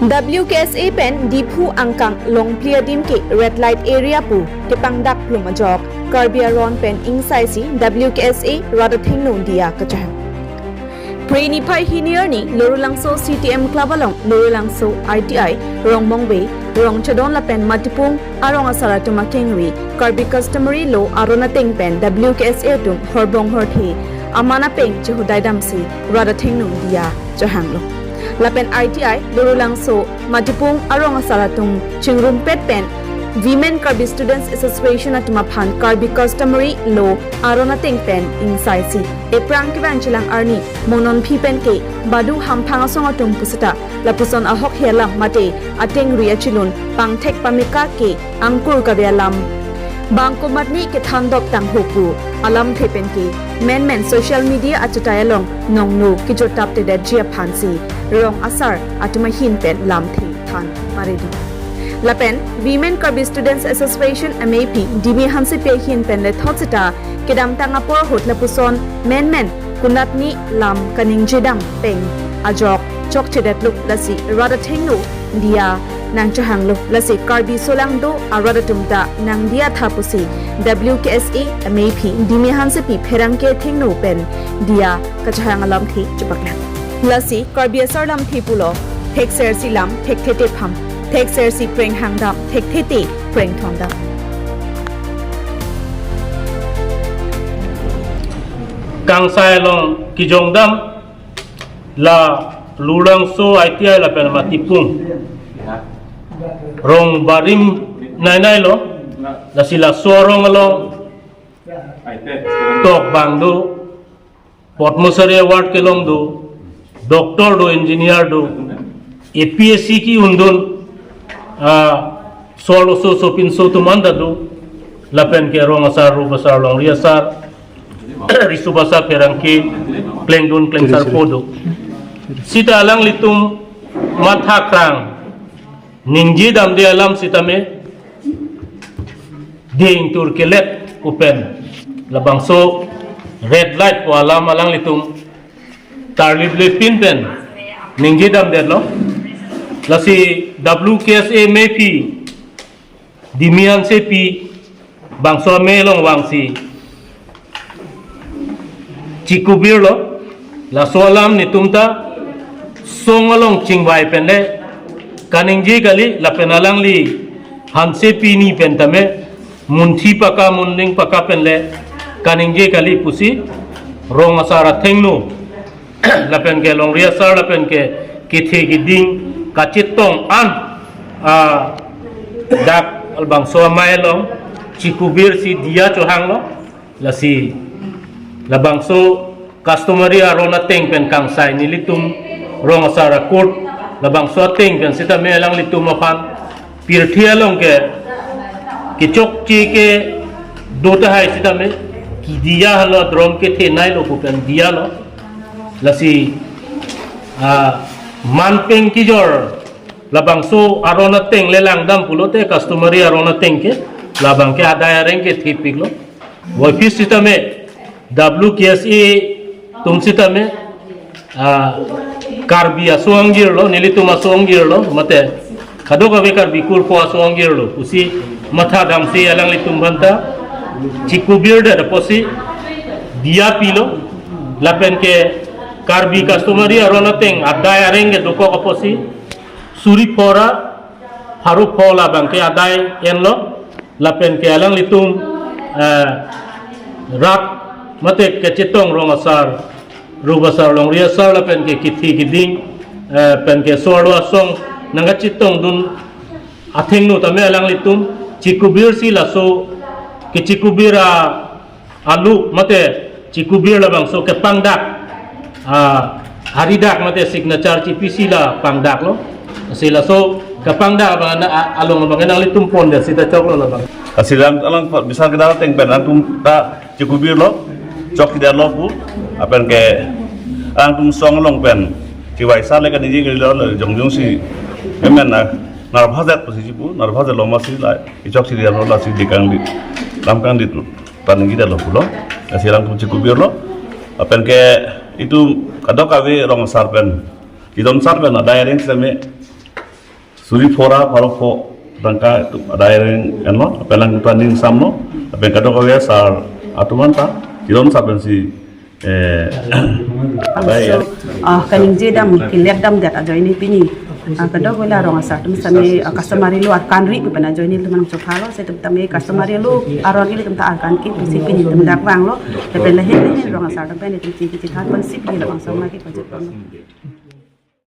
WKSA pen dipu angkang long clear dim ke red light area pu ke pangdak plum ajok Karbia ron pen insai si WKSA rada thingno dia kachang Preni pai hinier ni Lorulangso CTM club along Lorulangso ITI rong mongbe rong chadon la pen matipung arong asara tumakengri Karbi customary law arona teng pen WKSA tum horbong horthi amana peng chehudai damsi rada thingno dia chahanglo Lapen ITI Lorulangso Matipung Arong Asaratung Chingrum Pet Pen Women Karbi Students Association at Mapan Karbi Customary Law Arona Ting Pen Insai Si Eprang Kivanchilang Arni Monon Pipen Ke Badu Hampang Song Atung Pusata Lapuson Ahok Helang Mate Ateng Riachilun Pang Tek Pamika Ke Angkur Kabialam Bangko matni ke thandok tang hopu alam thepen ki men social media achutayalong nongnu ki jotap te da jia phansi rong asar atuma hin pen lam the than maridi lapen women Karbi students association MAP dimi hansi pe hin pen le thotsita kedam tanga por hotla puson men kunatni lam kaning jedam peng ajok chok chedat luk lasi rada thengnu dia nang chahanglo lasi Karbi solangdo arada tumta nang dia thapusi WKSA MAP dimi hanse pi pherangke thingno pen dia kachahang alam thi chupakla lasi Karbi asar lam thi pulo thek ser si lam thek thete pham thek ser si preng hangdam thek thete preng thongda kang sai long kijongdam la Lorulangso ITI la pen matipung rong barim nai lo la sila sorong lo tok bang do potmosari award ke long do doctor do engineer do APSC ki undun solo so pinso to manda do lapen ke rong asar ru basar long riasar risu basa perangki klengdun klengsar podo sita alang litum matha krang Ningji dam di alam sitame ding tur kelet open labangso red light po alam alang litum tarlib le pin pen ningji dam de lo lasi WKSA MAP dimian sepi bangso melong wangsi cikubir lo la solam nitumta songalong chingbai pende kaningji kali lapenalang li hanse pini pentame munthi paka munning paka penle kaningji kali pusi rong asara thengnu lapen ke long riasar lapen ke kithe giding kachitong an dak albang so mailong cikubir si dia chohang lo lasi labang so customary arona teng pen kang sai nilitum rong asara court labang swateng kan sita me lang litu mapan pirthia long ke kichok chi ke dota hai sita me ki dia halo drom ke the nai lo kan dia lo lasi manpeng ki jor labang so arona teng lelang dam pulote customary arona teng ke labang ke adaya reng ke thipik lo office sita me WKSA tum sita me Karbi asuanggir lo nilitum asuanggir lo mate kado ka bekar bikur po asuanggir lo usi matha damsi alang litum banta cikubir da posi dia pilo lapen ke Karbi customary arona teng adai arenge doko ka posi suri pora haru pola bangke adai en lo lapen ke alang litum rak mate ke cetong rong asar rubasar long riasar la pen ke kithi giding pen ke sorwa song nanga chitong dun atheng nu tame alang litum cikubir si laso ke cikubira alu mate cikubir la bang so ke pangdak haridak mate signature CPC la pangdak lo sila so ke pangdak bang along bang nang litum pon da sita chok lo la bang asilam alang bisa kita teng pen antum ta cikubir lo chok tidak lo pu apen ke antum song long pen kiwai sale kan ini kalau lo jong si emen narvazat posisi pu narvazat lo masih lah icok si dia lo lah si dikang di lampang di paling kita lo pulo kasih lang cikubir lo apen ke itu kadok kawe rong sarpen idon sarpen ada yang sama suri fora kalau fo tangka daereng enlo pelang tanding samno apen kadok ya sar atumanta jiron saben si so kaning jedam kiledam dat ajo ini pini kadok wala rong asar tum sami customary lu kanri pi pana jo ini teman chokalo se tum tame customary lu aron ini tum ta akan ki si pini tum dak wang lo te pen la he rong asar tum pen tum ti ki hat kon sip ni la bang so ma ki ko